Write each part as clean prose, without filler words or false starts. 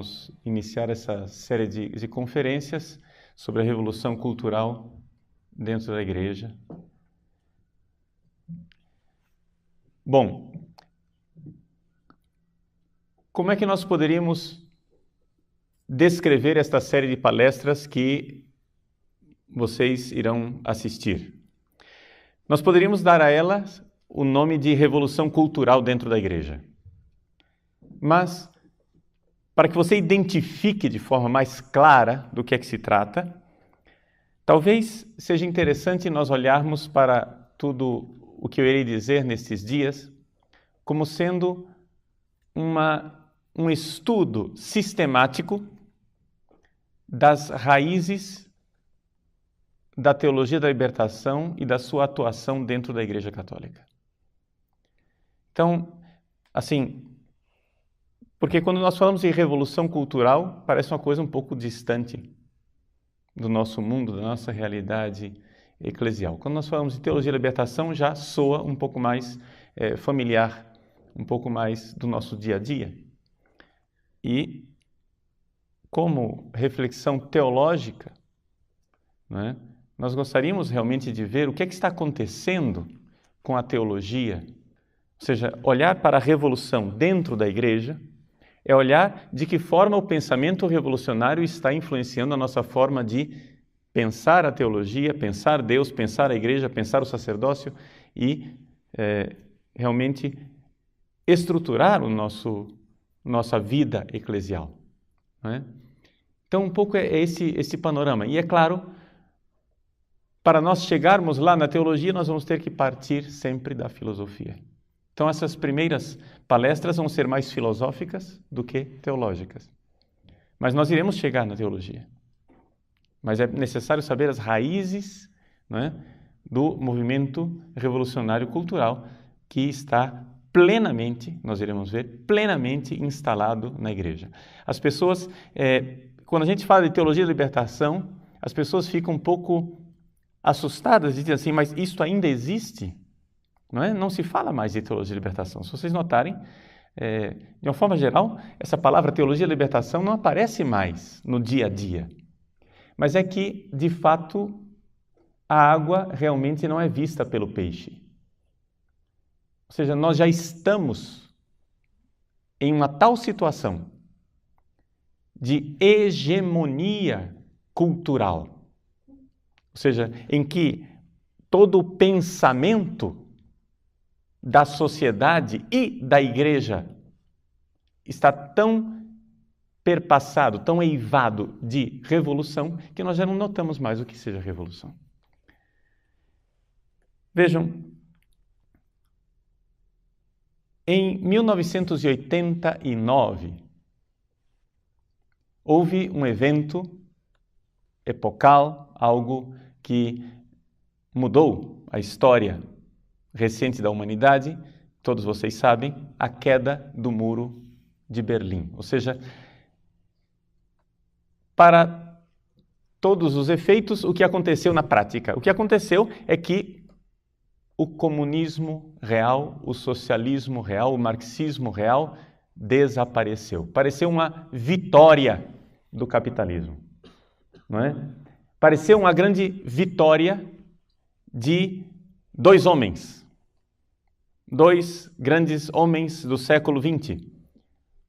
vamos iniciar essa série de conferências sobre a revolução cultural dentro da igreja. Bom, como é que nós poderíamos descrever esta série de palestras que vocês irão assistir? Nós poderíamos dar a elas o nome de revolução cultural dentro da igreja. Mas, para que você identifique de forma mais clara do que é que se trata, talvez seja interessante nós olharmos para tudo o que eu irei dizer nestes dias como sendo um estudo sistemático das raízes da teologia da libertação e da sua atuação dentro da Igreja Católica. Então, assim, porque quando nós falamos em revolução cultural, parece uma coisa um pouco distante do nosso mundo, da nossa realidade eclesial. Quando nós falamos de teologia da libertação, já soa um pouco mais familiar, um pouco mais do nosso dia a dia. E, como reflexão teológica, né, nós gostaríamos realmente de ver o que é que está acontecendo com a teologia, ou seja, olhar para a revolução dentro da igreja, é olhar de que forma o pensamento revolucionário está influenciando a nossa forma de pensar a teologia, pensar Deus, pensar a igreja, pensar o sacerdócio e realmente estruturar nossa vida eclesial. Não é? Então, um pouco é esse panorama. E é claro, para nós chegarmos lá na teologia, nós vamos ter que partir sempre da filosofia. Então, essas primeiras palestras vão ser mais filosóficas do que teológicas. Mas nós iremos chegar na teologia. Mas é necessário saber as raízes, não é, do movimento revolucionário cultural que está plenamente, nós iremos ver, plenamente instalado na igreja. As pessoas, quando a gente fala de teologia da libertação, as pessoas ficam um pouco assustadas e dizem assim, mas isso ainda existe? Não é? Não se fala mais de teologia da libertação. Se vocês notarem, de uma forma geral, essa palavra teologia da libertação não aparece mais no dia a dia. Mas é que, de fato, a água realmente não é vista pelo peixe. Ou seja, nós já estamos em uma tal situação de hegemonia cultural. Ou seja, em que todo o pensamento da sociedade e da igreja está tão perpassado, tão eivado de revolução, que nós já não notamos mais o que seja revolução. Vejam, em 1989, houve um evento epocal, algo que mudou a história recente da humanidade, todos vocês sabem, a queda do Muro de Berlim. Ou seja, para todos os efeitos, o que aconteceu na prática? O que aconteceu é que o comunismo real, o socialismo real, o marxismo real desapareceu. Pareceu uma vitória do capitalismo, não é? Pareceu uma grande vitória de dois homens, dois grandes homens do século XX.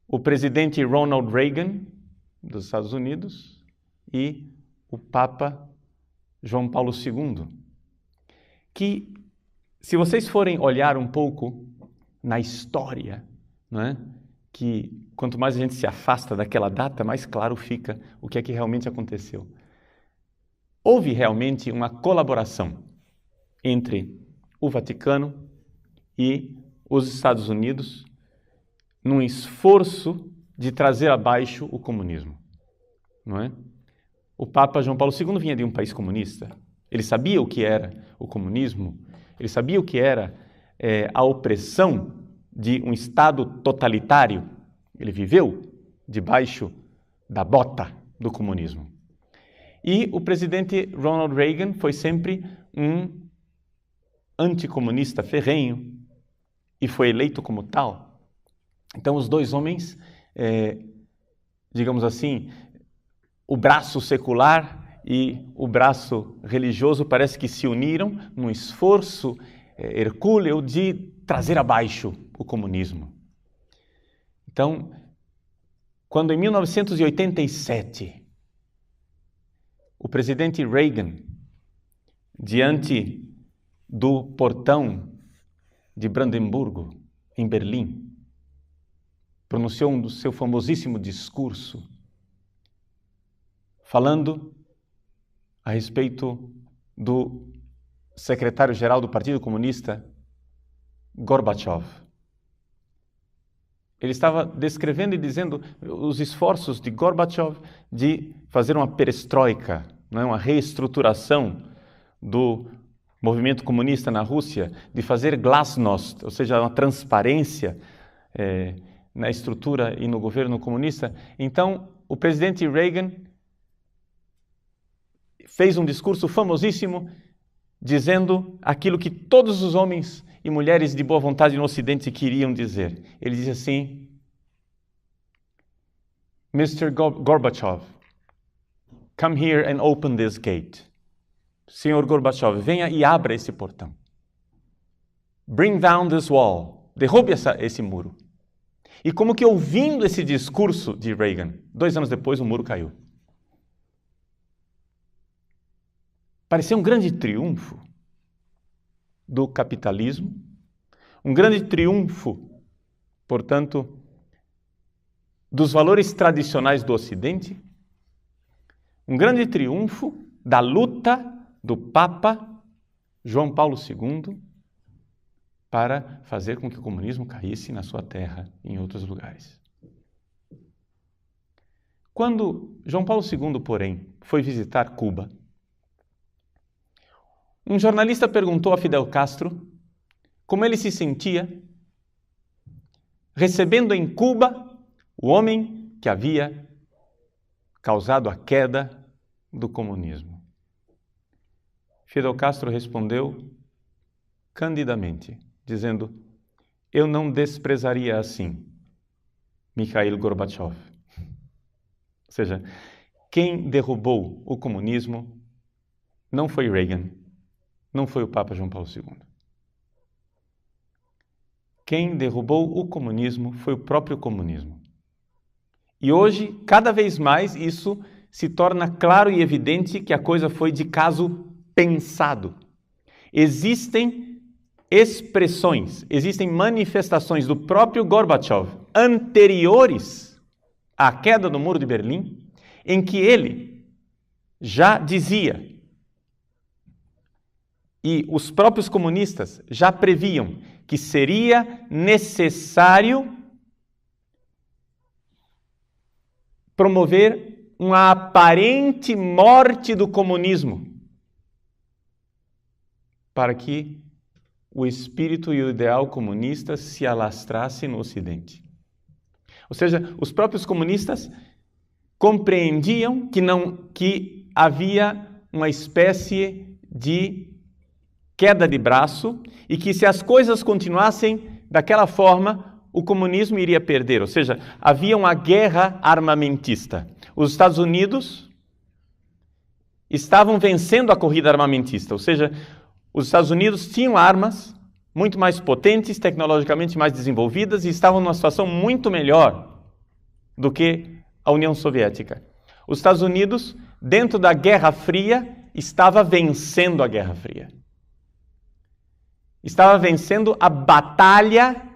O presidente Ronald Reagan, dos Estados Unidos, e o Papa João Paulo II, que, se vocês forem olhar um pouco na história, não é? Que quanto mais a gente se afasta daquela data, mais claro fica o que é que realmente aconteceu. Houve realmente uma colaboração entre o Vaticano e os Estados Unidos num esforço de trazer abaixo o comunismo, não é? O Papa João Paulo II vinha de um país comunista. Ele sabia o que era o comunismo, ele sabia o que era a opressão de um Estado totalitário. Ele viveu debaixo da bota do comunismo. E o presidente Ronald Reagan foi sempre um anticomunista ferrenho e foi eleito como tal. Então, os dois homens, digamos assim, o braço secular e o braço religioso parece que se uniram num esforço hercúleo de trazer abaixo o comunismo. Então, quando em 1987 o presidente Reagan, diante do portão de Brandemburgo, em Berlim, pronunciou um seu famosíssimo discurso, falando a respeito do secretário-geral do Partido Comunista, Gorbachev. Ele estava descrevendo e dizendo os esforços de Gorbachev de fazer uma perestroika, uma reestruturação do movimento comunista na Rússia, de fazer glasnost, ou seja, uma transparência na estrutura e no governo comunista. Então, o presidente Reagan fez um discurso famosíssimo dizendo aquilo que todos os homens e mulheres de boa vontade no Ocidente queriam dizer. Ele diz assim: Mr. Gorbachev, come here and open this gate. Senhor Gorbachev, venha e abra esse portão. Bring down this wall. Derrube esse muro. E como que ouvindo esse discurso de Reagan, 2 anos depois o muro caiu. Parecia um grande triunfo do capitalismo, um grande triunfo, portanto, dos valores tradicionais do Ocidente, um grande triunfo da luta do Papa João Paulo II para fazer com que o comunismo caísse na sua terra e em outros lugares. Quando João Paulo II, porém, foi visitar Cuba, um jornalista perguntou a Fidel Castro como ele se sentia recebendo em Cuba o homem que havia causado a queda do comunismo. Fidel Castro respondeu candidamente, dizendo: eu não desprezaria assim Mikhail Gorbachev. Ou seja, quem derrubou o comunismo não foi Reagan, não foi o Papa João Paulo II. Quem derrubou o comunismo foi o próprio comunismo. E hoje, cada vez mais, isso se torna claro e evidente que a coisa foi de caso pensado. Existem expressões, existem manifestações do próprio Gorbachev anteriores à queda do Muro de Berlim, em que ele já dizia, e os próprios comunistas já previam, que seria necessário promover uma aparente morte do comunismo para que o espírito e o ideal comunista se alastrassem no Ocidente. Ou seja, os próprios comunistas compreendiam que havia uma espécie de queda de braço e que se as coisas continuassem daquela forma, o comunismo iria perder. Ou seja, havia uma guerra armamentista. Os Estados Unidos estavam vencendo a corrida armamentista, ou seja, os Estados Unidos tinham armas muito mais potentes, tecnologicamente mais desenvolvidas e estavam numa situação muito melhor do que a União Soviética. Os Estados Unidos, dentro da Guerra Fria, estava vencendo a Guerra Fria. Estava vencendo a batalha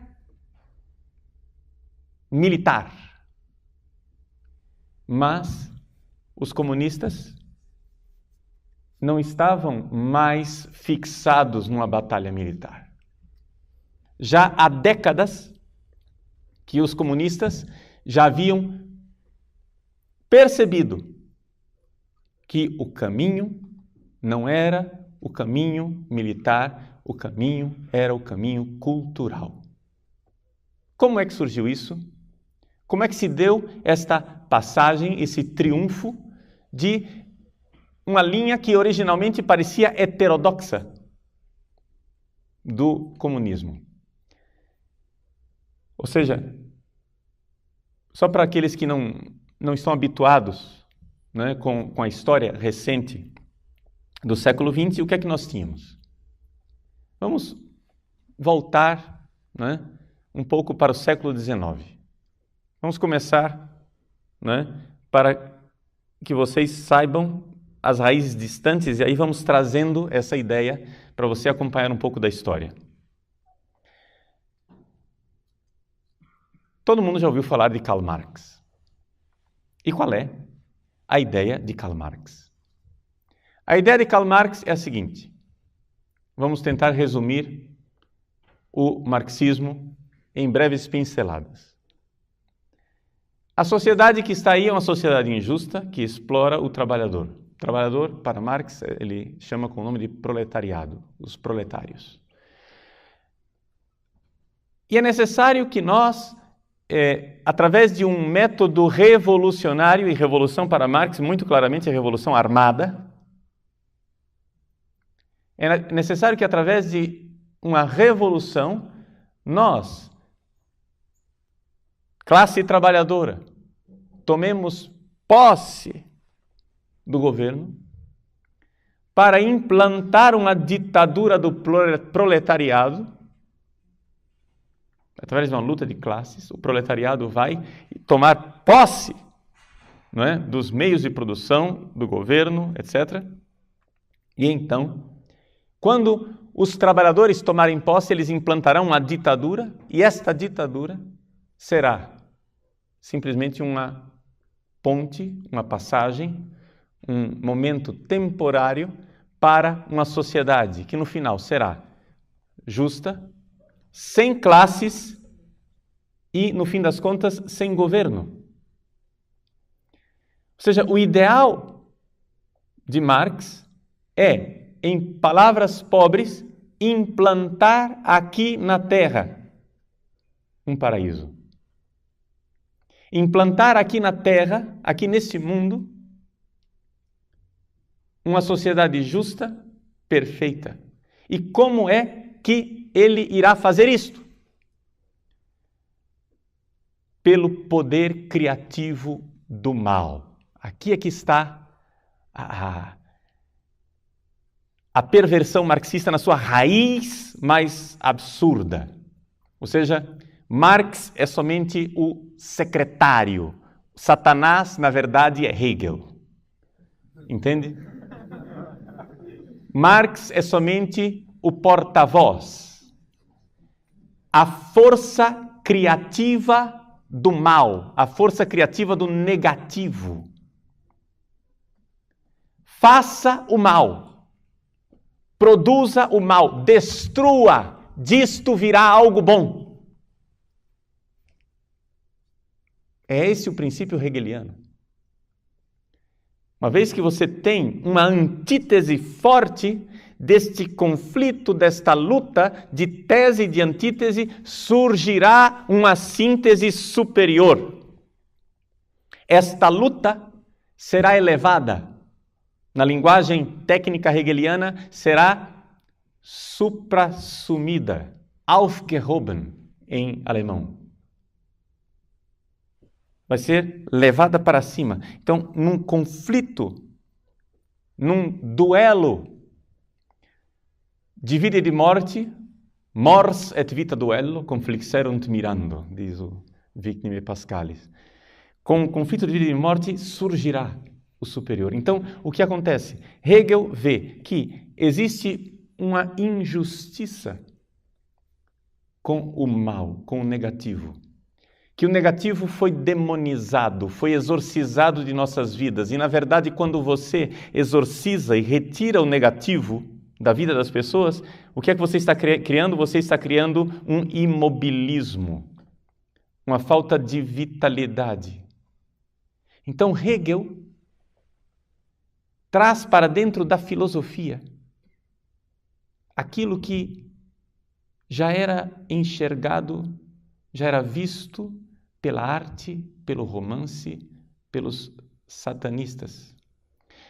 militar. Mas os comunistas não estavam mais fixados numa batalha militar. Já há décadas que os comunistas já haviam percebido que o caminho não era o caminho militar, o caminho era o caminho cultural. Como é que surgiu isso? Como é que se deu esta passagem, esse triunfo de uma linha que originalmente parecia heterodoxa do comunismo? Ou seja, só para aqueles que não não estão habituados, né, com a história recente do século XX, o que é que nós tínhamos? Vamos voltar, né, um pouco para o século XIX. Vamos começar, né, para que vocês saibam as raízes distantes, e aí vamos trazendo essa ideia para você acompanhar um pouco da história. Todo mundo já ouviu falar de Karl Marx. E qual é a ideia de Karl Marx? A ideia de Karl Marx é a seguinte. Vamos tentar resumir o marxismo em breves pinceladas. A sociedade que está aí é uma sociedade injusta que explora o trabalhador. O trabalhador, para Marx, ele chama com o nome de proletariado, os proletários. E é necessário que nós, através de um método revolucionário, e revolução para Marx, muito claramente é revolução armada, é necessário que através de uma revolução, nós, classe trabalhadora, tomemos posse do governo para implantar uma ditadura do proletariado. Através de uma luta de classes, o proletariado vai tomar posse, não é, dos meios de produção, do governo, etc. E então, quando os trabalhadores tomarem posse, eles implantarão uma ditadura, e esta ditadura será simplesmente uma ponte, uma passagem, um momento temporário para uma sociedade que no final será justa, sem classes e, no fim das contas, sem governo. Ou seja, o ideal de Marx é, em palavras pobres, implantar aqui na Terra um paraíso. Implantar aqui na Terra, aqui nesse mundo, uma sociedade justa, perfeita. E como é que ele irá fazer isto? Pelo poder criativo do mal. Aqui é que está a perversão marxista na sua raiz mais absurda. Ou seja, Marx é somente o secretário. Satanás, na verdade, é Hegel. Entende? Marx é somente o porta-voz. A força criativa do mal, a força criativa do negativo. Faça o mal, produza o mal, destrua, disto virá algo bom. É esse o princípio hegeliano. Uma vez que você tem uma antítese forte deste conflito, desta luta de tese e de antítese, surgirá uma síntese superior. Esta luta será elevada. Na linguagem técnica hegeliana, será suprassumida, aufgehoben em alemão. Vai ser levada para cima. Então, num conflito, num duelo de vida e de morte, mors et vita duello, conflixerunt mirando, diz o Victime Pascalis. Com o conflito de vida e de morte surgirá o superior. Então, o que acontece? Hegel vê que existe uma injustiça com o mal, com o negativo. Que o negativo foi demonizado, foi exorcizado de nossas vidas. E, na verdade, quando você exorciza e retira o negativo da vida das pessoas, o que é que você está criando? Você está criando um imobilismo, uma falta de vitalidade. Então, Hegel traz para dentro da filosofia aquilo que já era enxergado, já era visto pela arte, pelo romance, pelos satanistas.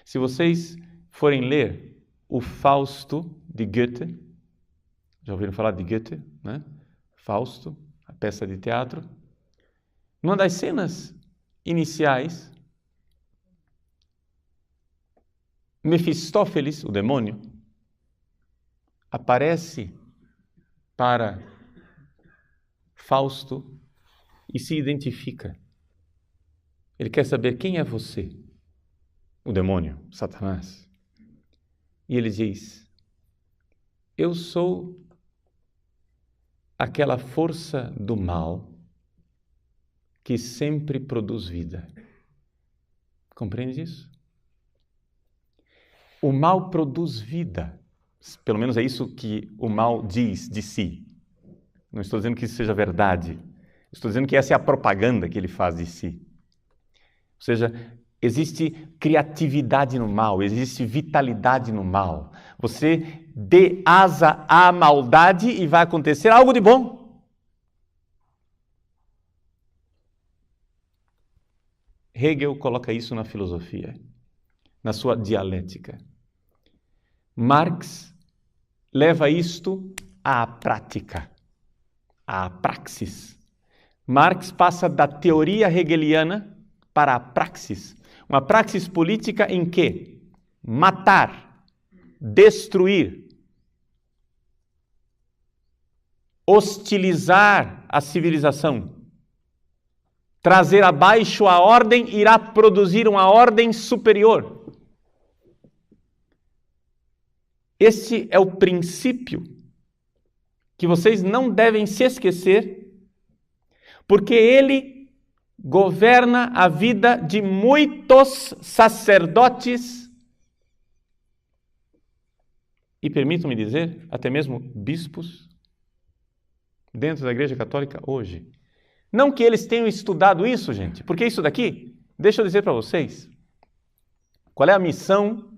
Se vocês forem ler o Fausto de Goethe, já ouviram falar de Goethe, né? Fausto, a peça de teatro. Numa das cenas, iniciais, Mefistófeles, o demônio, aparece para Fausto e se identifica. Ele quer saber quem é você, o demônio, Satanás. E ele diz: eu sou aquela força do mal que sempre produz vida. Compreende isso? O mal produz vida. Pelo menos é isso que o mal diz de si. Não estou dizendo que isso seja verdade. Estou dizendo que essa é a propaganda que ele faz de si. Ou seja, existe criatividade no mal, existe vitalidade no mal. Você dê asa à maldade e vai acontecer algo de bom. Hegel coloca isso na filosofia, na sua dialética. Marx leva isto à prática, à praxis. Marx passa da teoria hegeliana para a praxis. Uma praxis política em que matar, destruir, hostilizar a civilização, trazer abaixo a ordem, irá produzir uma ordem superior. Este é o princípio que vocês não devem se esquecer, porque ele governa a vida de muitos sacerdotes e, permitam-me dizer, até mesmo bispos dentro da Igreja Católica hoje. Não que eles tenham estudado isso, gente, porque isso daqui, deixa eu dizer para vocês, qual é a missão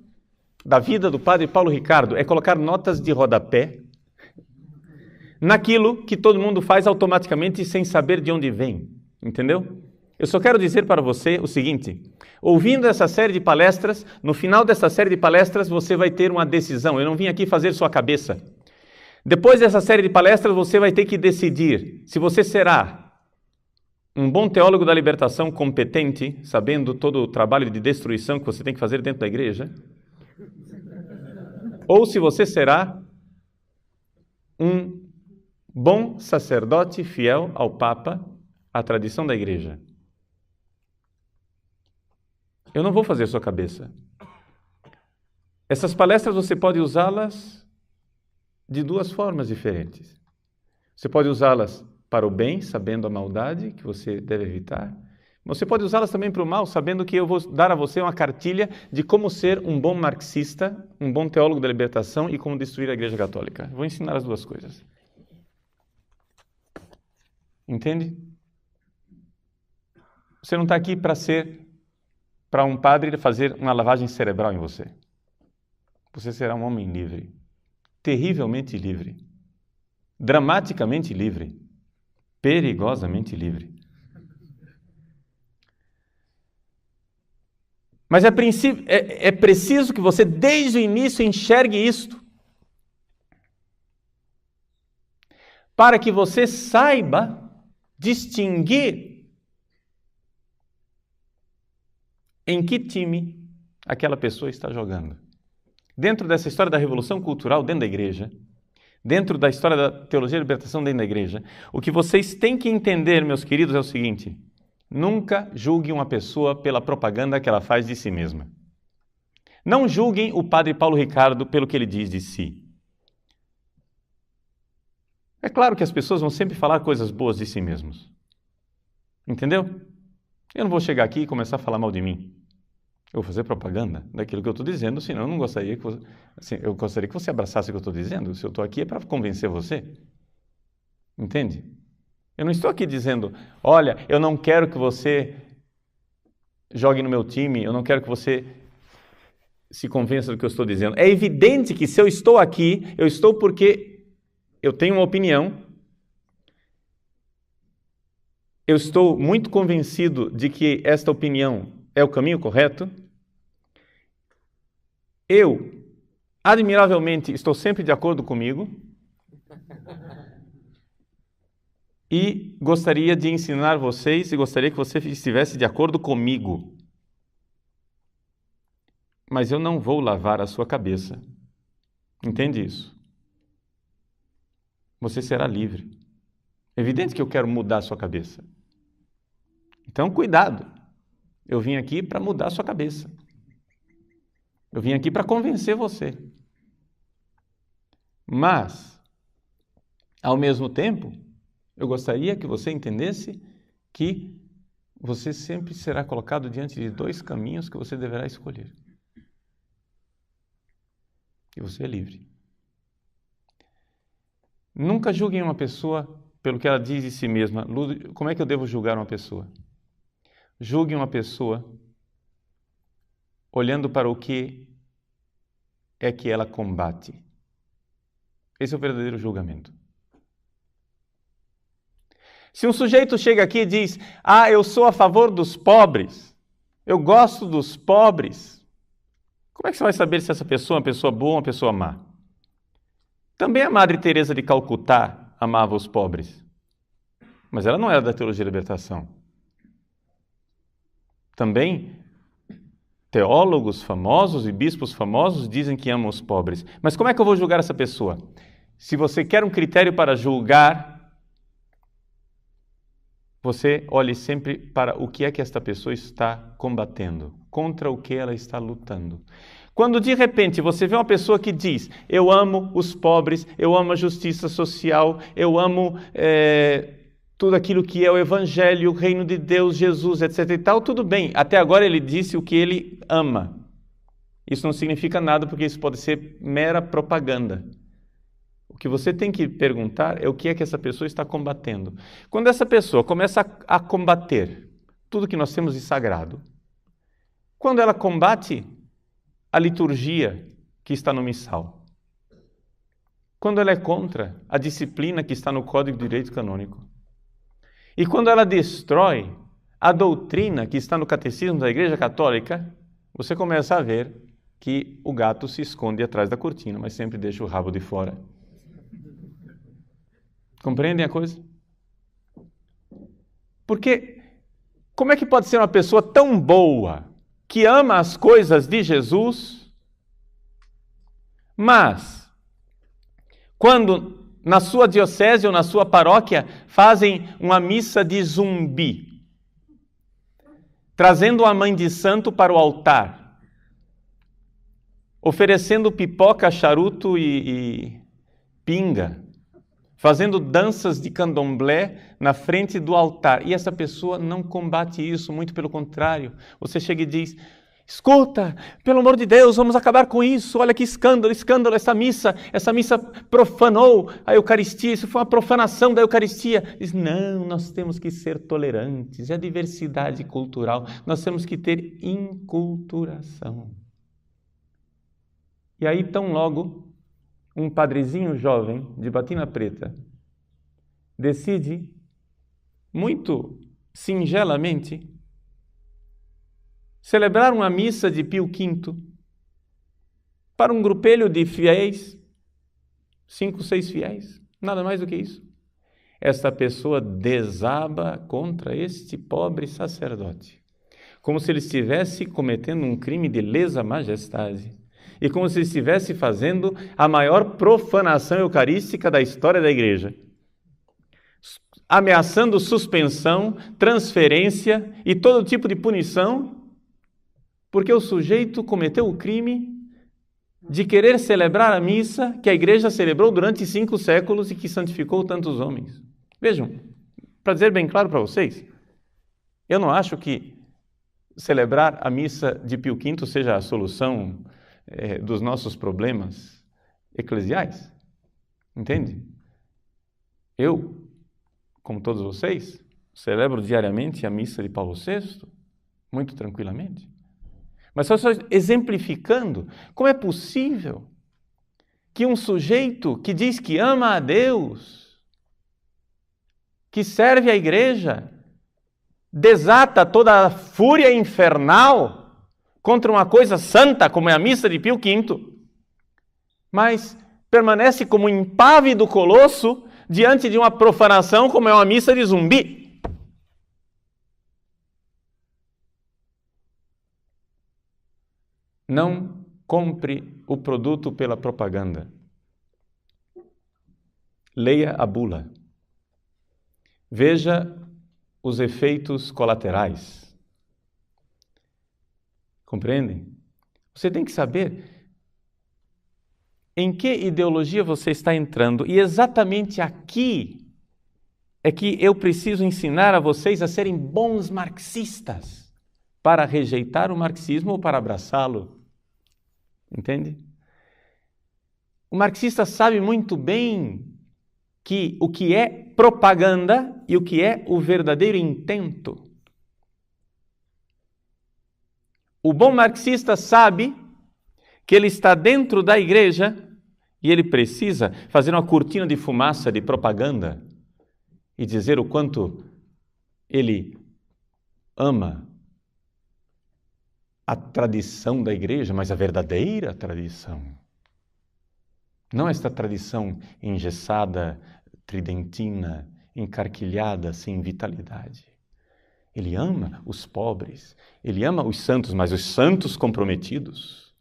da vida do Padre Paulo Ricardo? É colocar notas de rodapé naquilo que todo mundo faz automaticamente sem saber de onde vem, entendeu? Eu só quero dizer para você o seguinte: ouvindo essa série de palestras, no final dessa série de palestras você vai ter uma decisão. Eu não vim aqui fazer sua cabeça. Depois dessa série de palestras você vai ter que decidir se você será um bom teólogo da libertação competente, sabendo todo o trabalho de destruição que você tem que fazer dentro da igreja, ou se você será um bom sacerdote fiel ao Papa, à tradição da igreja. Eu não vou fazer sua cabeça. Essas palestras você pode usá-las de duas formas diferentes. Você pode usá-las para o bem, sabendo a maldade que você deve evitar. Você pode usá-las também para o mal, sabendo que eu vou dar a você uma cartilha de como ser um bom marxista, um bom teólogo da libertação e como destruir a Igreja Católica. Vou ensinar as duas coisas. Entende? Você não está aqui para um padre fazer uma lavagem cerebral em você. Você será um homem livre, terrivelmente livre, dramaticamente livre, perigosamente livre. Mas é preciso que você, desde o início, enxergue isto, para que você saiba distinguir em que time aquela pessoa está jogando. Dentro dessa história da revolução cultural dentro da igreja, dentro da história da teologia da libertação dentro da igreja, o que vocês têm que entender, meus queridos, é o seguinte: nunca julguem uma pessoa pela propaganda que ela faz de si mesma. Não julguem o Padre Paulo Ricardo pelo que ele diz de si. É claro que as pessoas vão sempre falar coisas boas de si mesmos. Entendeu? Eu não vou chegar aqui e começar a falar mal de mim. Eu vou fazer propaganda daquilo que eu estou dizendo, senão eu não gostaria que você, assim, eu gostaria que você abraçasse o que eu estou dizendo. Se eu estou aqui é para convencer você. Entende? Eu não estou aqui dizendo, olha, eu não quero que você jogue no meu time, eu não quero que você se convença do que eu estou dizendo. É evidente que se eu estou aqui, eu estou porque eu tenho uma opinião, eu estou muito convencido de que esta opinião é o caminho correto. Eu, admiravelmente, estou sempre de acordo comigo. e gostaria de ensinar vocês e gostaria que você estivesse de acordo comigo. Mas eu não vou lavar a sua cabeça. Entende isso? Você será livre. É evidente que eu quero mudar a sua cabeça. Então, cuidado. Eu vim aqui para mudar a sua cabeça. Eu vim aqui para convencer você. Mas, ao mesmo tempo, eu gostaria que você entendesse que você sempre será colocado diante de dois caminhos que você deverá escolher. E você é livre. Nunca julguem uma pessoa pelo que ela diz de si mesma. Como é que eu devo julgar uma pessoa? Julgue uma pessoa olhando para o que é que ela combate. Esse é o verdadeiro julgamento. Se um sujeito chega aqui e diz: eu sou a favor dos pobres, eu gosto dos pobres, como é que você vai saber se essa pessoa é uma pessoa boa ou uma pessoa má? Também a Madre Teresa de Calcutá amava os pobres, mas ela não era da teologia da libertação. Também teólogos famosos e bispos famosos dizem que amam os pobres. Mas como é que eu vou julgar essa pessoa? Se você quer um critério para julgar, você olhe sempre para o que é que esta pessoa está combatendo, contra o que ela está lutando. Quando de repente você vê uma pessoa que diz: eu amo os pobres, eu amo a justiça social, eu amo tudo aquilo que é o Evangelho, o Reino de Deus, Jesus, etc. e tal, tudo bem. Até agora ele disse o que ele ama. Isso não significa nada, porque isso pode ser mera propaganda. O que você tem que perguntar é o que é que essa pessoa está combatendo. Quando essa pessoa começa a combater tudo que nós temos de sagrado, quando ela combate a liturgia que está no missal, quando ela é contra a disciplina que está no Código de Direito Canônico, e quando ela destrói a doutrina que está no Catecismo da Igreja Católica, você começa a ver que o gato se esconde atrás da cortina, mas sempre deixa o rabo de fora. Compreendem a coisa? Porque como é que pode ser uma pessoa tão boa, que ama as coisas de Jesus, mas quando na sua diocese ou na sua paróquia fazem uma missa de zumbi, trazendo a mãe de santo para o altar, oferecendo pipoca, charuto e pinga, fazendo danças de candomblé na frente do altar. E essa pessoa não combate isso, muito pelo contrário. Você chega e diz: escuta, pelo amor de Deus, vamos acabar com isso. Olha que escândalo, essa missa profanou a Eucaristia, isso foi uma profanação da Eucaristia. Diz: não, nós temos que ser tolerantes, é a diversidade cultural, nós temos que ter inculturação. E aí, tão logo, um padrezinho jovem, de batina preta, decide, muito singelamente, celebrar uma missa de Pio V para um grupelho de fiéis, 5, 6 fiéis, nada mais do que isso. Esta pessoa desaba contra este pobre sacerdote, como se ele estivesse cometendo um crime de lesa majestade, e como se estivesse fazendo a maior profanação eucarística da história da igreja, ameaçando suspensão, transferência e todo tipo de punição, porque o sujeito cometeu o crime de querer celebrar a missa que a igreja celebrou durante 5 séculos e que santificou tantos homens. Vejam, para dizer bem claro para vocês, eu não acho que celebrar a missa de Pio V seja a solução dos nossos problemas eclesiais. Entende? Eu, como todos vocês, celebro diariamente a missa de Paulo VI, muito tranquilamente. Mas só exemplificando como é possível que um sujeito que diz que ama a Deus, que serve a igreja, desata toda a fúria infernal contra uma coisa santa como é a missa de Pio V, mas permanece como impávido colosso diante de uma profanação como é uma missa de zumbi. Não compre o produto pela propaganda. Leia a bula. Veja os efeitos colaterais. Compreendem? Você tem que saber em que ideologia você está entrando. E exatamente aqui é que eu preciso ensinar a vocês a serem bons marxistas para rejeitar o marxismo ou para abraçá-lo. Entende? O marxista sabe muito bem que o que é propaganda e o que é o verdadeiro intento. O bom marxista sabe que ele está dentro da igreja e ele precisa fazer uma cortina de fumaça de propaganda e dizer o quanto ele ama a tradição da igreja, mas a verdadeira tradição. Não esta tradição engessada, tridentina, encarquilhada, sem vitalidade. Ele ama os pobres, ele ama os santos, mas os santos comprometidos.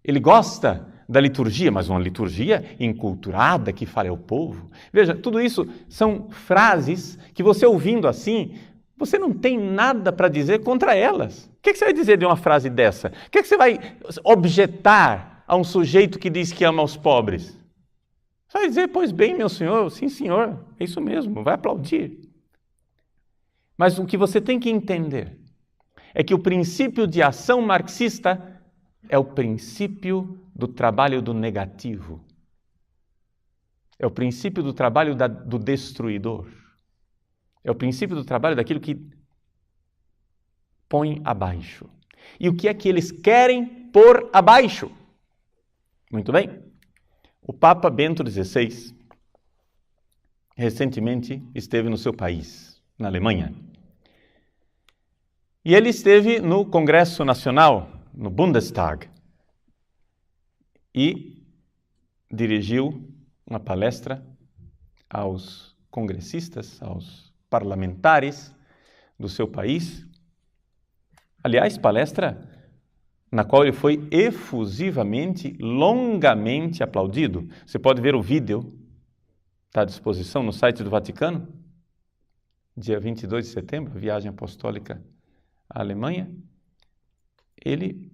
Ele gosta da liturgia, mas uma liturgia enculturada que fale ao povo. Veja, tudo isso são frases que você ouvindo assim, você não tem nada para dizer contra elas. O que você vai dizer de uma frase dessa? O que você vai objetar a um sujeito que diz que ama os pobres? Você vai dizer, pois bem, meu senhor, sim senhor, é isso mesmo, vai aplaudir. Mas o que você tem que entender é que o princípio de ação marxista é o princípio do trabalho do negativo. É o princípio do trabalho do destruidor. É o princípio do trabalho daquilo que põe abaixo. E o que é que eles querem pôr abaixo? Muito bem. O Papa Bento XVI recentemente esteve no seu país, na Alemanha. E ele esteve no Congresso Nacional, no Bundestag, e dirigiu uma palestra aos congressistas, aos parlamentares do seu país. Aliás, palestra na qual ele foi efusivamente, longamente aplaudido. Você pode ver o vídeo, está à disposição no site do Vaticano, dia 22 de setembro, viagem apostólica à Alemanha. Ele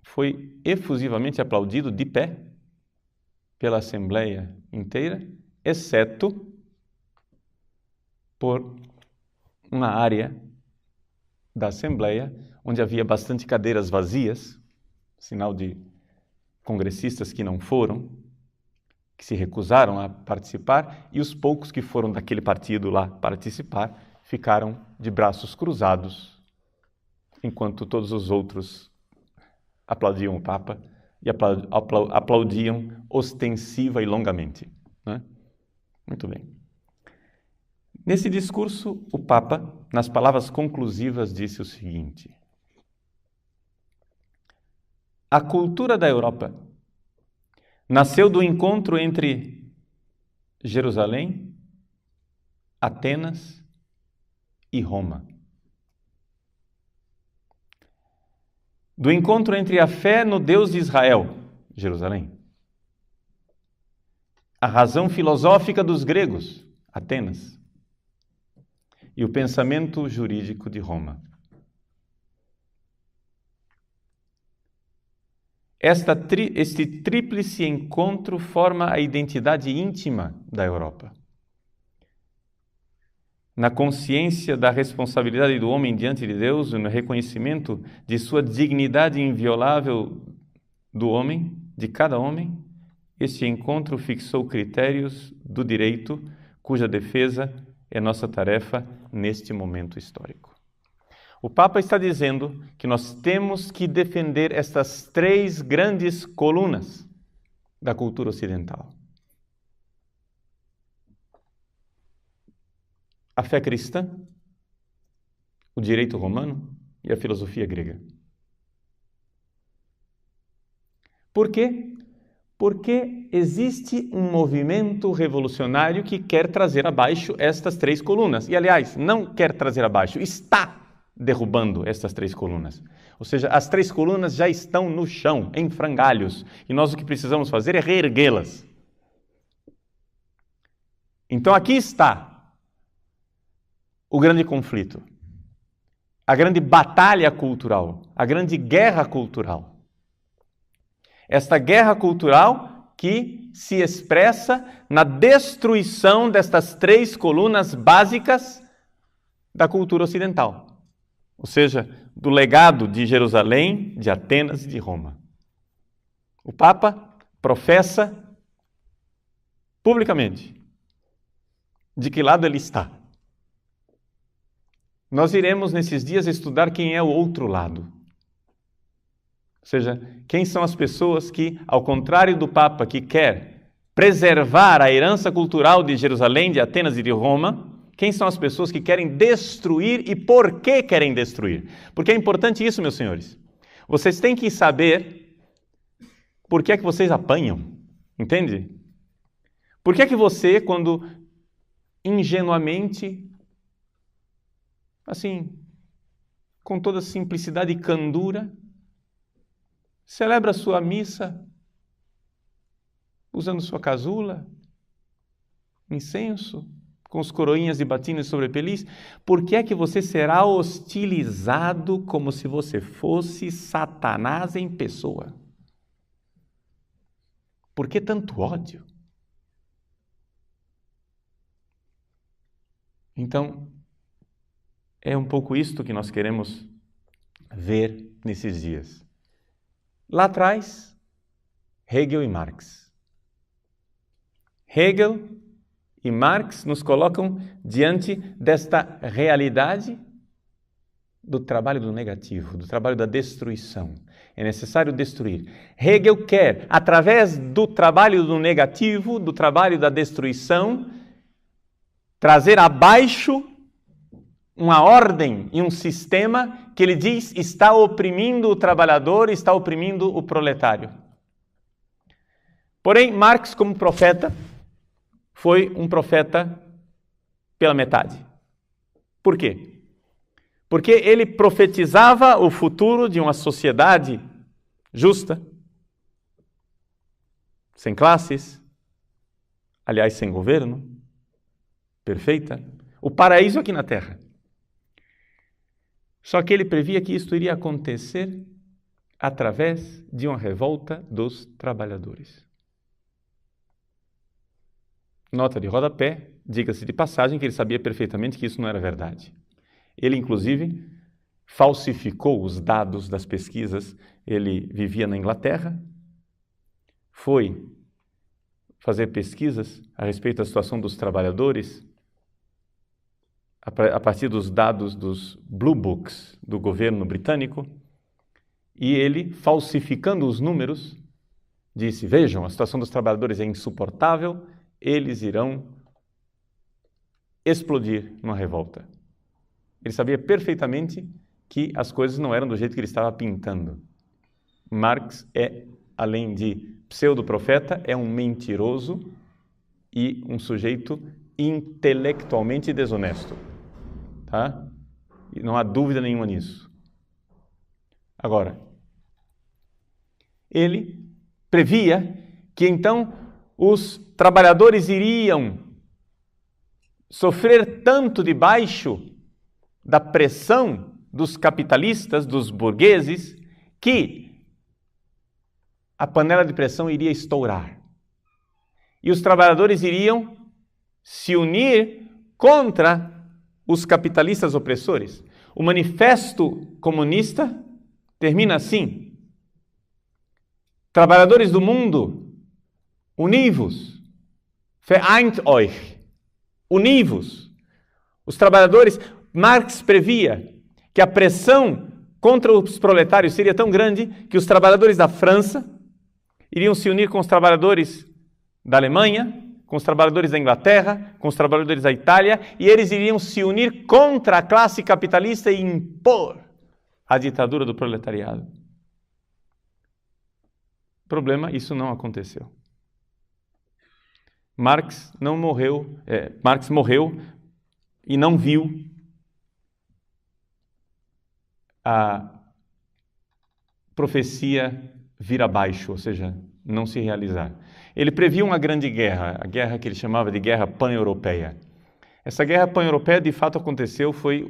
foi efusivamente aplaudido de pé pela Assembleia inteira, exceto por uma área da Assembleia onde havia bastante cadeiras vazias, sinal de congressistas que não foram, que se recusaram a participar, e os poucos que foram daquele partido lá participar ficaram de braços cruzados, enquanto todos os outros aplaudiam o Papa e aplaudiam ostensiva e longamente. Né? Muito bem. Nesse discurso, o Papa, nas palavras conclusivas, disse o seguinte: a cultura da Europa nasceu do encontro entre Jerusalém, Atenas e Roma. Do encontro entre a fé no Deus de Israel, Jerusalém, a razão filosófica dos gregos, Atenas, e o pensamento jurídico de Roma. Este tríplice encontro forma a identidade íntima da Europa. Na consciência da responsabilidade do homem diante de Deus e no reconhecimento de sua dignidade inviolável do homem, de cada homem, este encontro fixou critérios do direito cuja defesa é nossa tarefa neste momento histórico. O Papa está dizendo que nós temos que defender estas três grandes colunas da cultura ocidental: a fé cristã, o direito romano e a filosofia grega. Por quê? Porque existe um movimento revolucionário que quer trazer abaixo estas 3 colunas. E, aliás, não quer trazer abaixo, está derrubando estas 3 colunas. Ou seja, as 3 colunas já estão no chão, em frangalhos. E nós o que precisamos fazer é reerguê-las. Então aqui está o grande conflito, a grande batalha cultural, a grande guerra cultural. Esta guerra cultural que se expressa na destruição destas 3 colunas básicas da cultura ocidental. Ou seja, do legado de Jerusalém, de Atenas e de Roma. O Papa professa publicamente de que lado ele está. Nós iremos nesses dias estudar quem é o outro lado. Ou seja, quem são as pessoas que, ao contrário do Papa, que quer preservar a herança cultural de Jerusalém, de Atenas e de Roma, quem são as pessoas que querem destruir e por que querem destruir? Porque é importante isso, meus senhores. Vocês têm que saber por que é que vocês apanham, entende? Por que é que você, quando ingenuamente, assim, com toda simplicidade e candura, celebra a sua missa usando sua casula, incenso, com os coroinhas e batinhos sobre pelis, por que é que você será hostilizado como se você fosse Satanás em pessoa? Por que tanto ódio? Então, é um pouco isto que nós queremos ver nesses dias. Lá atrás, Hegel e Marx. Hegel e Marx nos colocam diante desta realidade do trabalho do negativo, do trabalho da destruição. É necessário destruir. Hegel quer, através do trabalho do negativo, do trabalho da destruição, trazer abaixo uma ordem e um sistema que ele diz está oprimindo o trabalhador, está oprimindo o proletário. Porém, Marx, como profeta, foi um profeta pela metade. Por quê? Porque ele profetizava o futuro de uma sociedade justa, sem classes, aliás, sem governo, perfeita, o paraíso aqui na Terra. Só que ele previa que isto iria acontecer através de uma revolta dos trabalhadores. Nota de rodapé, diga-se de passagem que ele sabia perfeitamente que isso não era verdade. Ele, inclusive, falsificou os dados das pesquisas. Ele vivia na Inglaterra, foi fazer pesquisas a respeito da situação dos trabalhadores a partir dos dados dos Blue Books do governo britânico, e ele, falsificando os números, disse, vejam, a situação dos trabalhadores é insuportável, eles irão explodir numa revolta. Ele sabia perfeitamente que as coisas não eram do jeito que ele estava pintando. Marx é, além de pseudo-profeta, é um mentiroso e um sujeito intelectualmente desonesto. Tá? E não há dúvida nenhuma nisso. Agora, ele previa que então os trabalhadores iriam sofrer tanto debaixo da pressão dos capitalistas, dos burgueses, que a panela de pressão iria estourar. E os trabalhadores iriam se unir contra os capitalistas opressores. O manifesto comunista termina assim: trabalhadores do mundo, univos, vereint euch, univos. Os trabalhadores, Marx previa que a pressão contra os proletários seria tão grande que os trabalhadores da França iriam se unir com os trabalhadores da Alemanha, com os trabalhadores da Inglaterra, com os trabalhadores da Itália, e eles iriam se unir contra a classe capitalista e impor a ditadura do proletariado. Problema, isso não aconteceu. Marx morreu e não viu a profecia vir abaixo, ou seja, não se realizar. Ele previu uma grande guerra, a guerra que ele chamava de Guerra Pan-Europeia. Essa Guerra Pan-Europeia, de fato, aconteceu, foi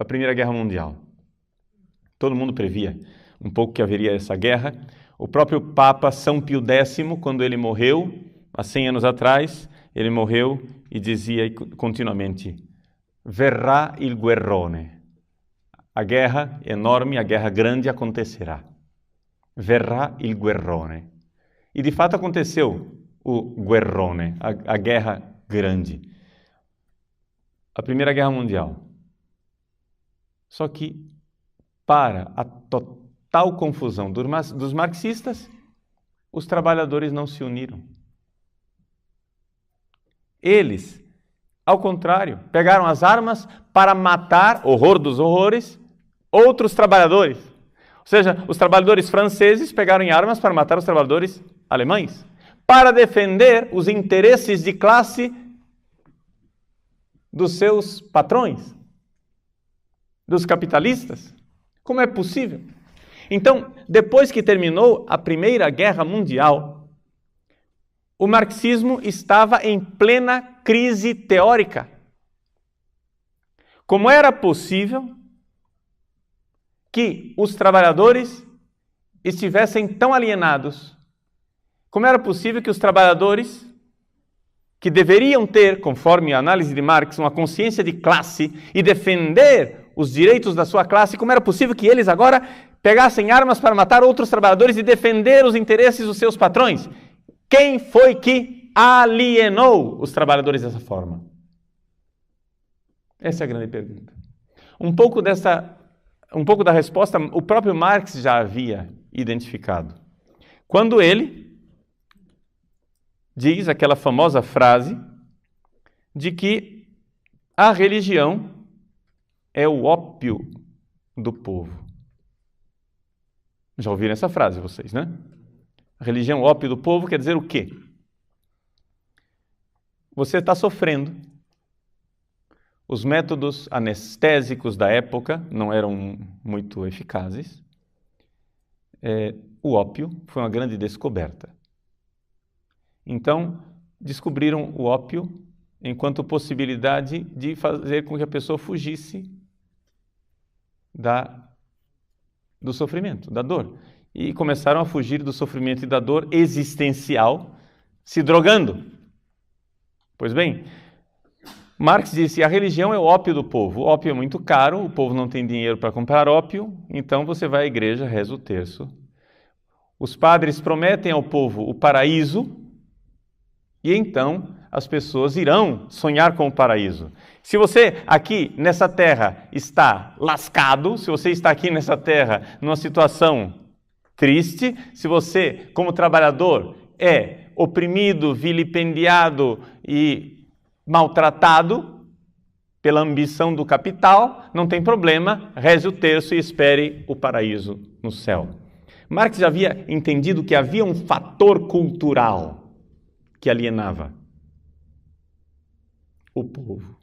a Primeira Guerra Mundial. Todo mundo previa um pouco que haveria essa guerra. O próprio Papa São Pio X, quando ele morreu, há 100 anos atrás, ele morreu e dizia continuamente: verrà il guerrone. A guerra enorme, a guerra grande acontecerá. Verrà il guerrone. E de fato aconteceu o guerrone, a guerra grande. A Primeira Guerra Mundial. Só que, para a total confusão dos marxistas, os trabalhadores não se uniram. Eles, ao contrário, pegaram as armas para matar, horror dos horrores, outros trabalhadores. Ou seja, os trabalhadores franceses pegaram em armas para matar os trabalhadores alemães, para defender os interesses de classe dos seus patrões, dos capitalistas. Como é possível? Então, depois que terminou a Primeira Guerra Mundial, o marxismo estava em plena crise teórica. Como era possível que os trabalhadores estivessem tão alienados? Como era possível que os trabalhadores, que deveriam ter, conforme a análise de Marx, uma consciência de classe e defender os direitos da sua classe, como era possível que eles agora pegassem armas para matar outros trabalhadores e defender os interesses dos seus patrões? Quem foi que alienou os trabalhadores dessa forma? Essa é a grande pergunta. Um pouco da resposta o próprio Marx já havia identificado. Quando ele diz aquela famosa frase de que a religião é o ópio do povo. Já ouviram essa frase vocês, né? A religião, o ópio do povo, quer dizer o quê? Você está sofrendo. Os métodos anestésicos da época não eram muito eficazes. O ópio foi uma grande descoberta. Então, descobriram o ópio enquanto possibilidade de fazer com que a pessoa fugisse do sofrimento, da dor. E começaram a fugir do sofrimento e da dor existencial, se drogando. Pois bem, Marx disse: a religião é o ópio do povo. O ópio é muito caro, o povo não tem dinheiro para comprar ópio, então você vai à igreja, reza o terço. Os padres prometem ao povo o paraíso, e então as pessoas irão sonhar com o paraíso. Se você aqui nessa terra está lascado, se você está aqui nessa terra numa situação triste, se você, como trabalhador, é oprimido, vilipendiado e maltratado pela ambição do capital, não tem problema, reze o terço e espere o paraíso no céu. Marx já havia entendido que havia um fator cultural que alienava o povo.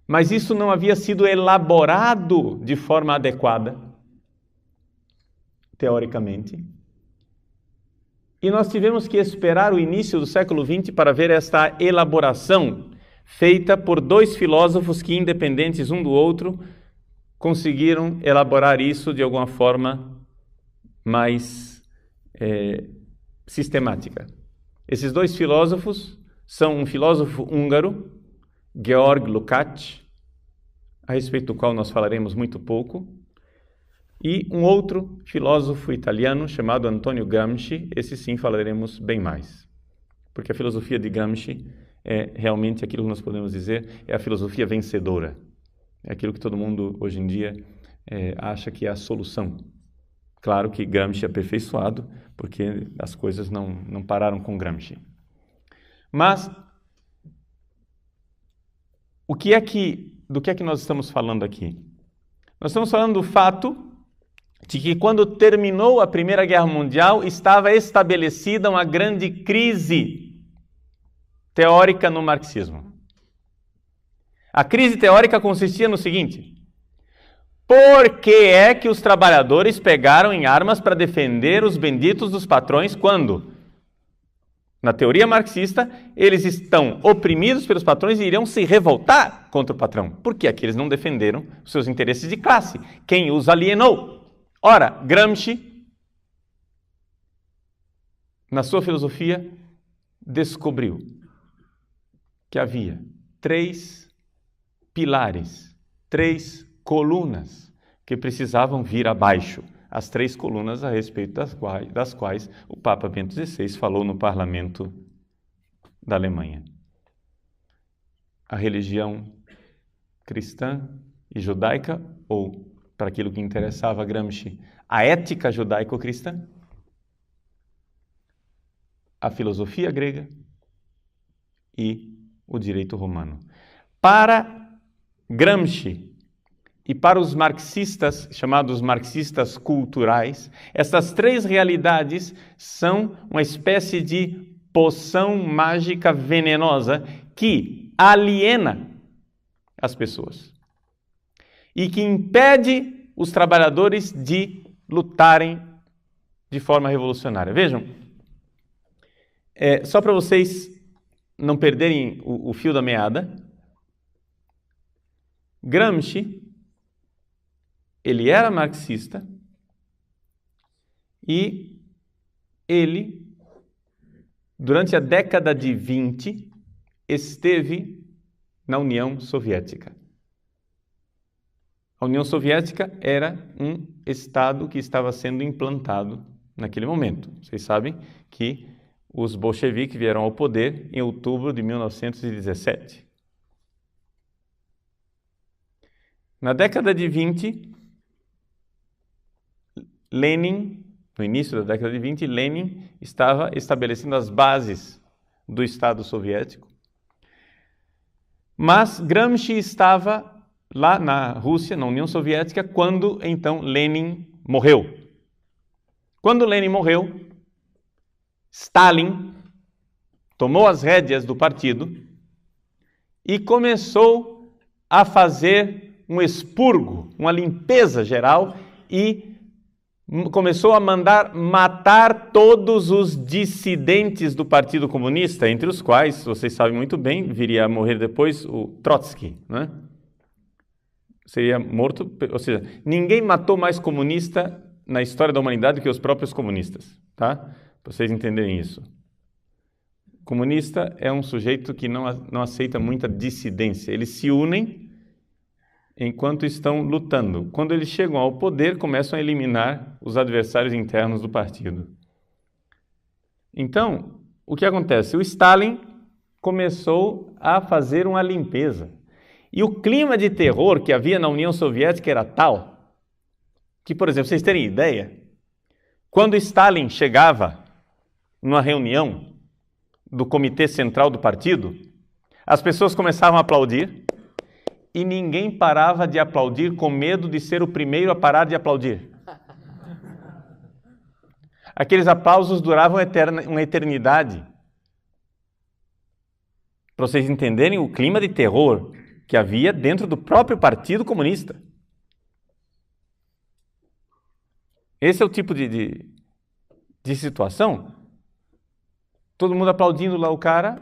Mas isso não havia sido elaborado de forma adequada, teoricamente. E nós tivemos que esperar o início do século XX para ver esta elaboração feita por dois filósofos que, independentes um do outro, conseguiram elaborar isso de alguma forma mais sistemática. Esses dois filósofos são um filósofo húngaro, Georg Lukács, a respeito do qual nós falaremos muito pouco, e um outro filósofo italiano chamado Antonio Gramsci. Esse sim falaremos bem mais, porque a filosofia de Gramsci é realmente aquilo que nós podemos dizer, é a filosofia vencedora. É aquilo que todo mundo hoje em dia acha que é a solução. Claro que Gramsci é aperfeiçoado, porque as coisas não pararam com Gramsci. Mas do que é que nós estamos falando aqui? Nós estamos falando do fato de que quando terminou a Primeira Guerra Mundial, estava estabelecida uma grande crise teórica no marxismo. A crise teórica consistia no seguinte: por que é que os trabalhadores pegaram em armas para defender os benditos dos patrões quando, na teoria marxista, eles estão oprimidos pelos patrões e iriam se revoltar contra o patrão? Por que é que eles não defenderam os seus interesses de classe? Quem os alienou? Ora, Gramsci, na sua filosofia, descobriu que havia 3 pilares, 3 colunas que precisavam vir abaixo. As 3 colunas a respeito das quais o Papa Bento XVI falou no parlamento da Alemanha. A religião cristã e judaica, ou, para aquilo que interessava a Gramsci, a ética judaico-cristã, a filosofia grega e o direito romano. Para Gramsci e para os marxistas, chamados marxistas culturais, essas 3 realidades são uma espécie de poção mágica venenosa que aliena as pessoas e que impede os trabalhadores de lutarem de forma revolucionária. Vejam, só para vocês não perderem o fio da meada, Gramsci, ele era marxista e ele, durante a década de 20, esteve na União Soviética. A União Soviética era um Estado que estava sendo implantado naquele momento. Vocês sabem que os bolcheviques vieram ao poder em outubro de 1917. Na década de 20, Lenin, no início da década de 20, Lenin estava estabelecendo as bases do Estado soviético. Mas Gramsci estava lá na Rússia, na União Soviética, quando então Lenin morreu. Quando Lenin morreu, Stalin tomou as rédeas do partido e começou a fazer um expurgo, uma limpeza geral, e começou a mandar matar todos os dissidentes do Partido Comunista, entre os quais, vocês sabem muito bem, viria a morrer depois o Trotsky, né? Seria morto, ou seja, ninguém matou mais comunista na história da humanidade que os próprios comunistas, tá? Para vocês entenderem isso. Comunista é um sujeito que não aceita muita dissidência. Eles se unem enquanto estão lutando. Quando eles chegam ao poder, começam a eliminar os adversários internos do partido. Então, o que acontece? O Stalin começou a fazer uma limpeza. E o clima de terror que havia na União Soviética era tal que, por exemplo, vocês terem ideia, quando Stalin chegava numa reunião do Comitê Central do Partido, as pessoas começavam a aplaudir e ninguém parava de aplaudir com medo de ser o primeiro a parar de aplaudir. Aqueles aplausos duravam uma eternidade. Para vocês entenderem o clima de terror que havia dentro do próprio Partido Comunista. Esse é o tipo de situação. Todo mundo aplaudindo lá o cara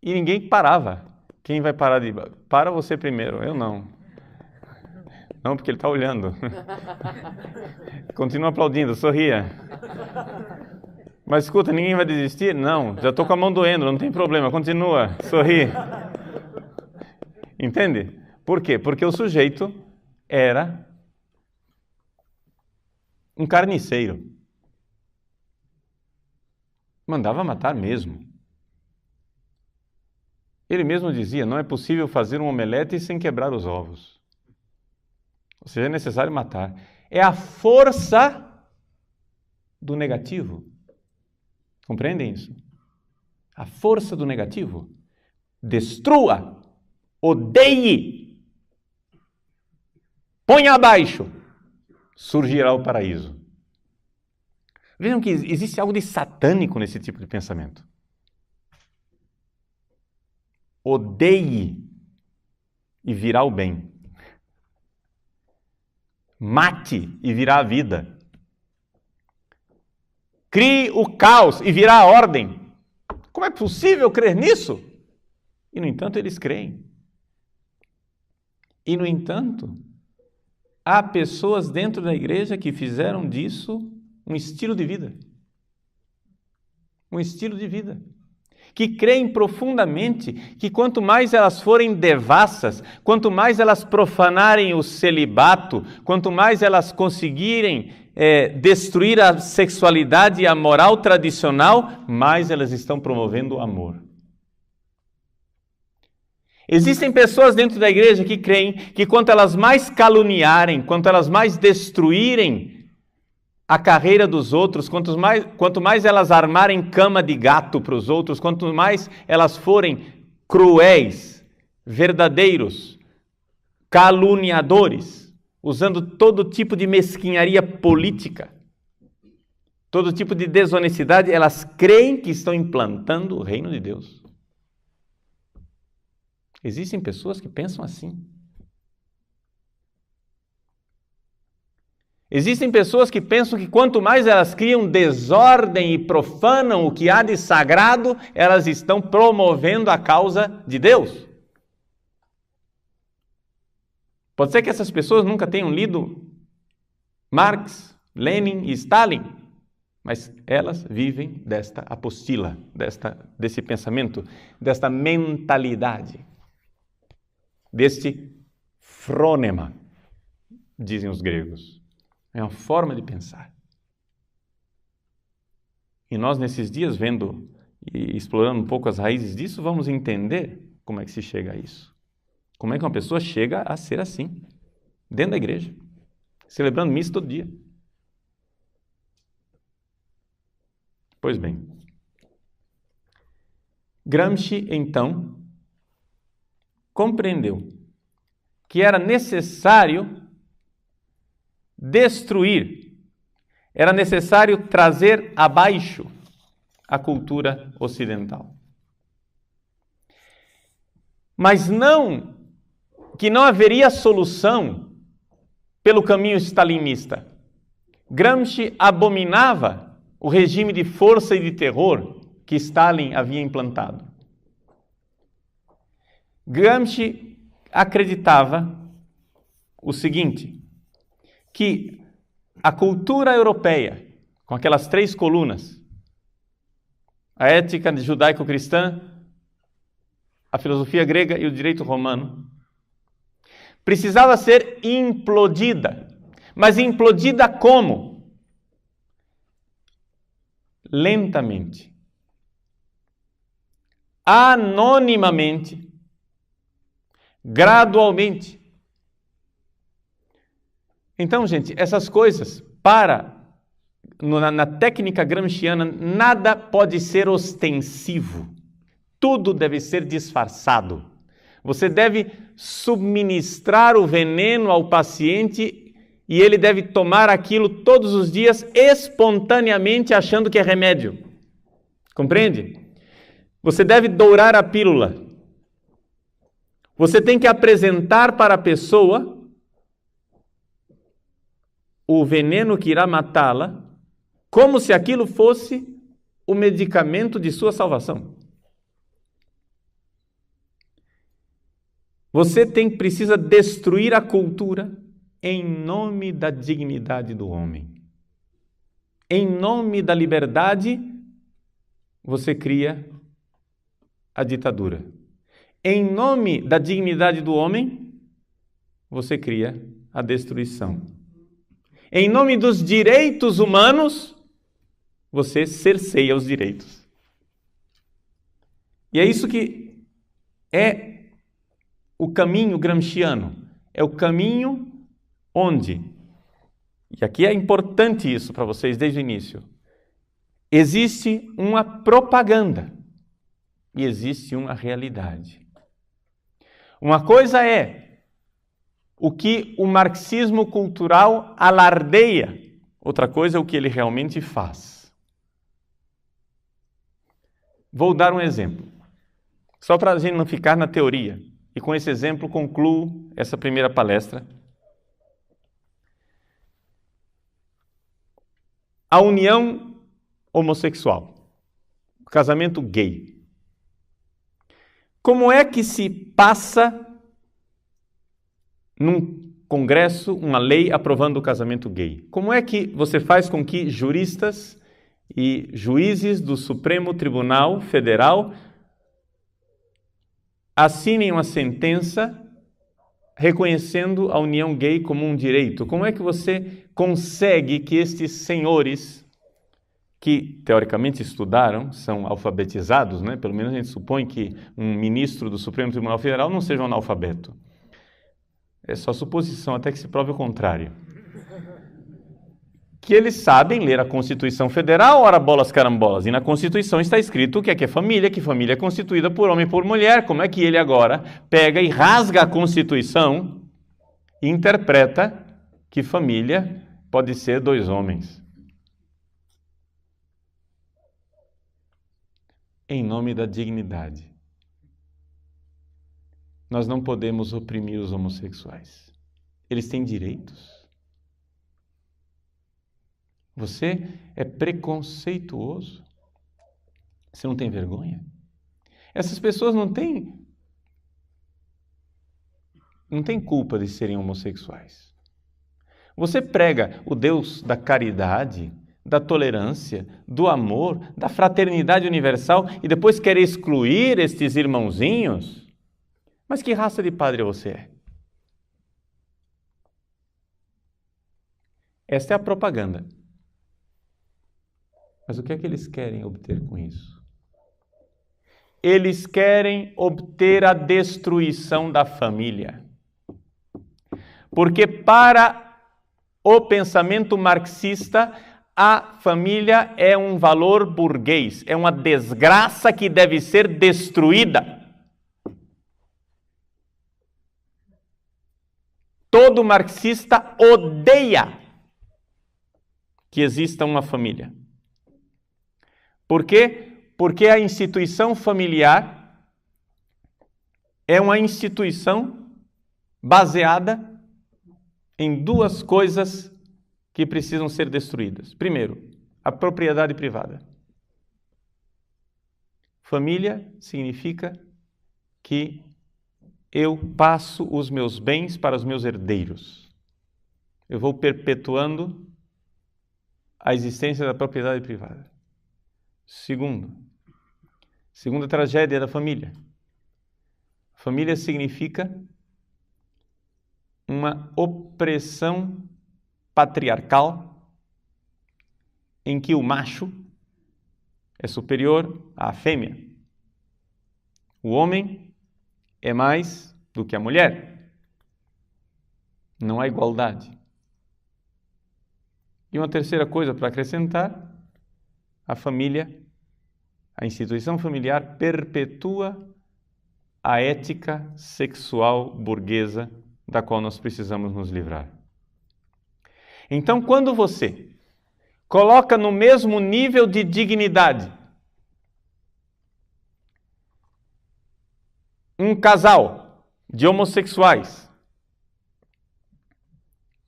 e ninguém parava. Quem vai parar de... Para você primeiro, eu não. Não, porque ele está olhando. Continua aplaudindo, sorria. Mas escuta, ninguém vai desistir? Não, já estou com a mão doendo, não tem problema, continua, sorri. Entende? Por quê? Porque o sujeito era um carniceiro. Mandava matar mesmo. Ele mesmo dizia, não é possível fazer um omelete sem quebrar os ovos. Ou seja, é necessário matar. É a força do negativo. Compreendem isso? A força do negativo. Destrua. Odeie. Ponha abaixo. surgirá o paraíso. Vejam que existe algo de satânico nesse tipo de pensamento. Odeie e virá o bem. Mate e virá a vida. Crie o caos e virá a ordem. Como é possível crer nisso? E, no entanto, eles creem. E, no entanto, há pessoas dentro da igreja que fizeram disso um estilo de vida. Um estilo de vida. Que creem profundamente que quanto mais elas forem devassas, quanto mais elas profanarem o celibato, quanto mais elas conseguirem destruir a sexualidade e a moral tradicional, mais elas estão promovendo o amor. Existem pessoas dentro da igreja que creem que quanto elas mais caluniarem, quanto elas mais destruírem a carreira dos outros, quanto mais elas armarem cama de gato para os outros, quanto mais elas forem cruéis, verdadeiros, caluniadores, usando todo tipo de mesquinharia política, todo tipo de desonestidade, elas creem que estão implantando o reino de Deus. Existem pessoas que pensam assim. Existem pessoas que pensam que quanto mais elas criam desordem e profanam o que há de sagrado, elas estão promovendo a causa de Deus. Pode ser que essas pessoas nunca tenham lido Marx, Lenin e Stalin, mas elas vivem desta apostila, desse pensamento, desta mentalidade, deste frônema, dizem os gregos. É uma forma de pensar. E nós, nesses dias, vendo e explorando um pouco as raízes disso, vamos entender como é que se chega a isso. Como é que uma pessoa chega a ser assim, dentro da igreja, celebrando missa todo dia. Pois bem, Gramsci, então, compreendeu que era necessário destruir, era necessário trazer abaixo a cultura ocidental. Mas não que não haveria solução pelo caminho stalinista. Gramsci abominava o regime de força e de terror que Stalin havia implantado. Gramsci acreditava o seguinte, que a cultura europeia, com aquelas 3 colunas, a ética judaico-cristã, a filosofia grega e o direito romano, precisava ser implodida. Mas implodida como? Lentamente, anonimamente, gradualmente. Então, gente, essas coisas, na técnica gramsciana, nada pode ser ostensivo. Tudo deve ser disfarçado. Você deve subministrar o veneno ao paciente e ele deve tomar aquilo todos os dias espontaneamente, achando que é remédio. Compreende? Você deve dourar a pílula. Você tem que apresentar para a pessoa o veneno que irá matá-la, como se aquilo fosse o medicamento de sua salvação. Você precisa destruir a cultura em nome da dignidade do homem. Em nome da liberdade, você cria a ditadura. Em nome da dignidade do homem, você cria a destruição. Em nome dos direitos humanos, você cerceia os direitos. E é isso que é o caminho gramsciano. É o caminho onde, e aqui é importante isso para vocês desde o início, existe uma propaganda e existe uma realidade. Uma coisa é o que o marxismo cultural alardeia. Outra coisa é o que ele realmente faz. Vou dar um exemplo, só para a gente não ficar na teoria. E com esse exemplo concluo essa primeira palestra. A união homossexual, o casamento gay. Como é que se passa num congresso uma lei aprovando o casamento gay? Como é que você faz com que juristas e juízes do Supremo Tribunal Federal assinem uma sentença reconhecendo a união gay como um direito? Como é que você consegue que estes senhores, que teoricamente estudaram, são alfabetizados, né? Pelo menos a gente supõe que um ministro do Supremo Tribunal Federal não seja um analfabeto. É só suposição até que se prove o contrário. Que eles sabem ler a Constituição Federal, ora bolas carambolas, e na Constituição está escrito o que é família, que família é constituída por homem e por mulher. Como é que ele agora pega e rasga a Constituição e interpreta que família pode ser 2 homens? Em nome da dignidade. Nós não podemos oprimir os homossexuais. Eles têm direitos. Você é preconceituoso? Você não tem vergonha? Essas pessoas não têm culpa de serem homossexuais. Você prega o Deus da caridade, da tolerância, do amor, da fraternidade universal e depois quer excluir estes irmãozinhos? Mas que raça de padre você é? Esta é a propaganda. Mas o que é que eles querem obter com isso? Eles querem obter a destruição da família. Porque para o pensamento marxista, a família é um valor burguês, é uma desgraça que deve ser destruída. Todo marxista odeia que exista uma família. Por quê? Porque a instituição familiar é uma instituição baseada em 2 coisas que precisam ser destruídas. Primeiro, a propriedade privada. Família significa que eu passo os meus bens para os meus herdeiros. Eu vou perpetuando a existência da propriedade privada. Segunda tragédia da família. Família significa uma opressão patriarcal em que o macho é superior à fêmea. O homem é mais do que a mulher. Não há igualdade. E uma terceira coisa para acrescentar, a família, a instituição familiar perpetua a ética sexual burguesa da qual nós precisamos nos livrar. Então, quando você coloca no mesmo nível de dignidade um casal de homossexuais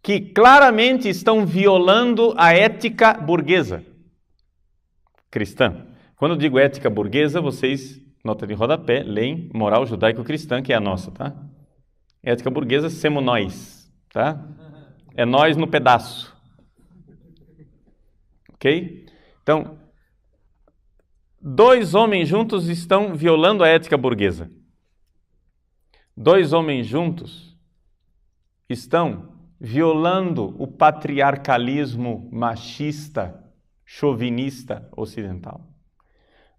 que claramente estão violando a ética burguesa cristã. Quando eu digo ética burguesa, vocês, nota de rodapé, leem moral judaico-cristã, que é a nossa, tá? Ética burguesa, semo nós, tá? É nós no pedaço. Ok? Então, 2 homens juntos estão violando a ética burguesa. 2 homens juntos estão violando o patriarcalismo machista, chauvinista ocidental.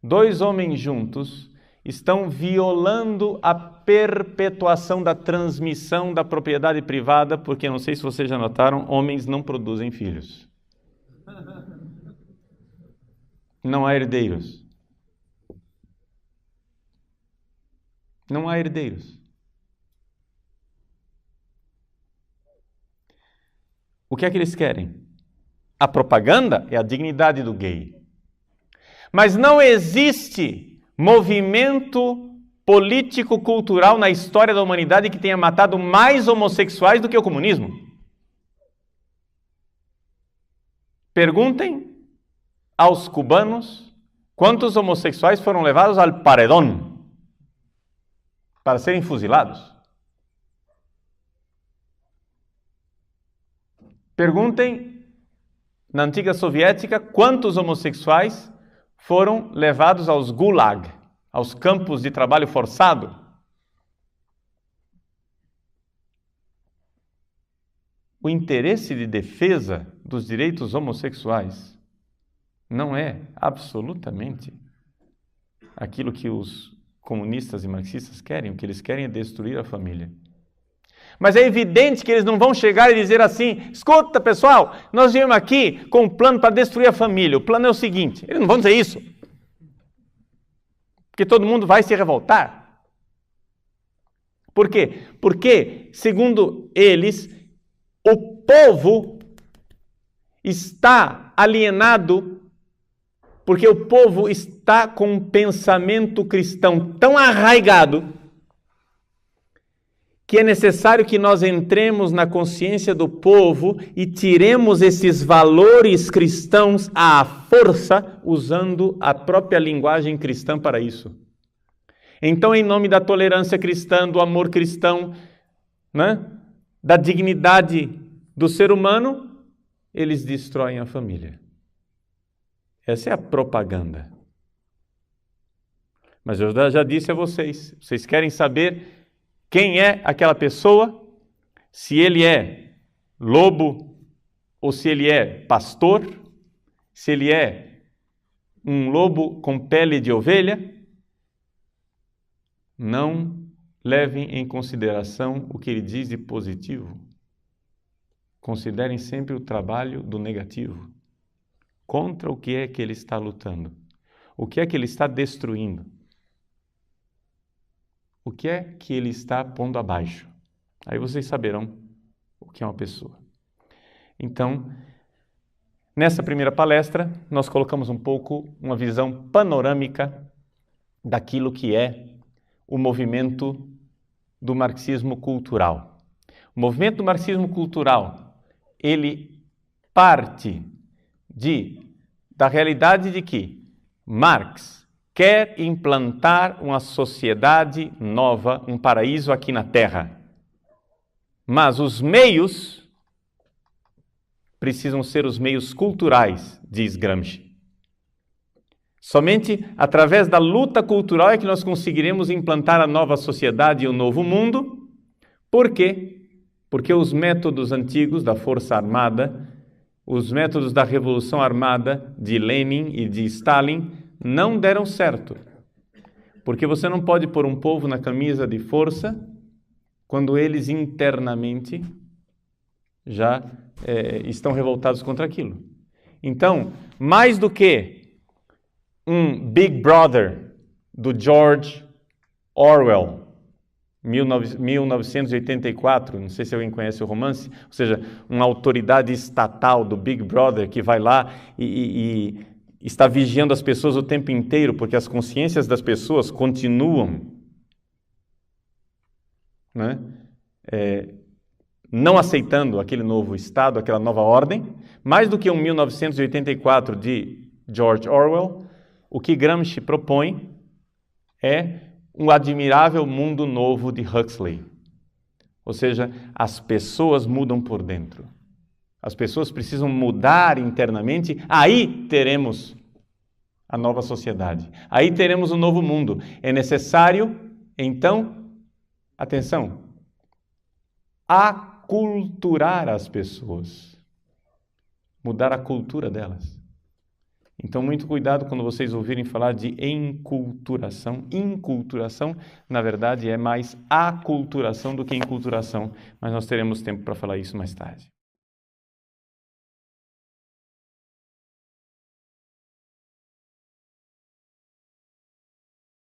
2 homens juntos estão violando a perpetuação da transmissão da propriedade privada, porque, não sei se vocês já notaram, homens não produzem filhos. Não há herdeiros. Não há herdeiros. O que é que eles querem? A propaganda é a dignidade do gay. Mas não existe movimento político-cultural na história da humanidade que tenha matado mais homossexuais do que o comunismo. Perguntem aos cubanos quantos homossexuais foram levados ao paredão para serem fuzilados. Perguntem na antiga soviética quantos homossexuais foram levados aos gulag, aos campos de trabalho forçado. O interesse de defesa dos direitos homossexuais não é absolutamente aquilo que os comunistas e marxistas querem. O que eles querem é destruir a família. Mas é evidente que eles não vão chegar e dizer assim: escuta, pessoal, nós viemos aqui com um plano para destruir a família. O plano é o seguinte. Eles não vão dizer isso. Porque todo mundo vai se revoltar. Por quê? Porque, segundo eles, o povo está alienado porque o povo está com um pensamento cristão tão arraigado que é necessário que nós entremos na consciência do povo e tiremos esses valores cristãos à força, usando a própria linguagem cristã para isso. Então, em nome da tolerância cristã, do amor cristão, né, da dignidade do ser humano, eles destroem a família. Essa é a propaganda. Mas eu já disse a vocês, vocês querem saber quem é aquela pessoa? Se ele é lobo ou se ele é pastor? Se ele é um lobo com pele de ovelha? Não levem em consideração o que ele diz de positivo. Considerem sempre o trabalho do negativo. Contra o que é que ele está lutando? O que é que ele está destruindo? O que é que ele está pondo abaixo? Aí vocês saberão o que é uma pessoa. Então, nessa primeira palestra, nós colocamos um pouco uma visão panorâmica daquilo que é o movimento do marxismo cultural. O movimento do marxismo cultural, ele parte da realidade de que Marx quer implantar uma sociedade nova, um paraíso aqui na Terra. Mas os meios precisam ser os meios culturais, diz Gramsci. Somente através da luta cultural é que nós conseguiremos implantar a nova sociedade e o novo mundo. Por quê? Porque os métodos antigos da Força Armada, os métodos da Revolução Armada de Lenin e de Stalin não deram certo. Porque você não pode pôr um povo na camisa de força quando eles internamente já estão revoltados contra aquilo. Então, mais do que um Big Brother do George Orwell, 1984, não sei se alguém conhece o romance, ou seja, uma autoridade estatal do Big Brother que vai lá e está vigiando as pessoas o tempo inteiro, porque as consciências das pessoas continuam, né, não aceitando aquele novo Estado, aquela nova ordem. Mais do que um 1984 de George Orwell, o que Gramsci propõe é um admirável mundo novo de Huxley. Ou seja, as pessoas mudam por dentro. As pessoas precisam mudar internamente, aí teremos a nova sociedade. Aí teremos um novo mundo. É necessário, então, atenção, aculturar as pessoas. Mudar a cultura delas. Então, muito cuidado quando vocês ouvirem falar de enculturação. Inculturação, na verdade, é mais aculturação do que enculturação. Mas nós teremos tempo para falar isso mais tarde.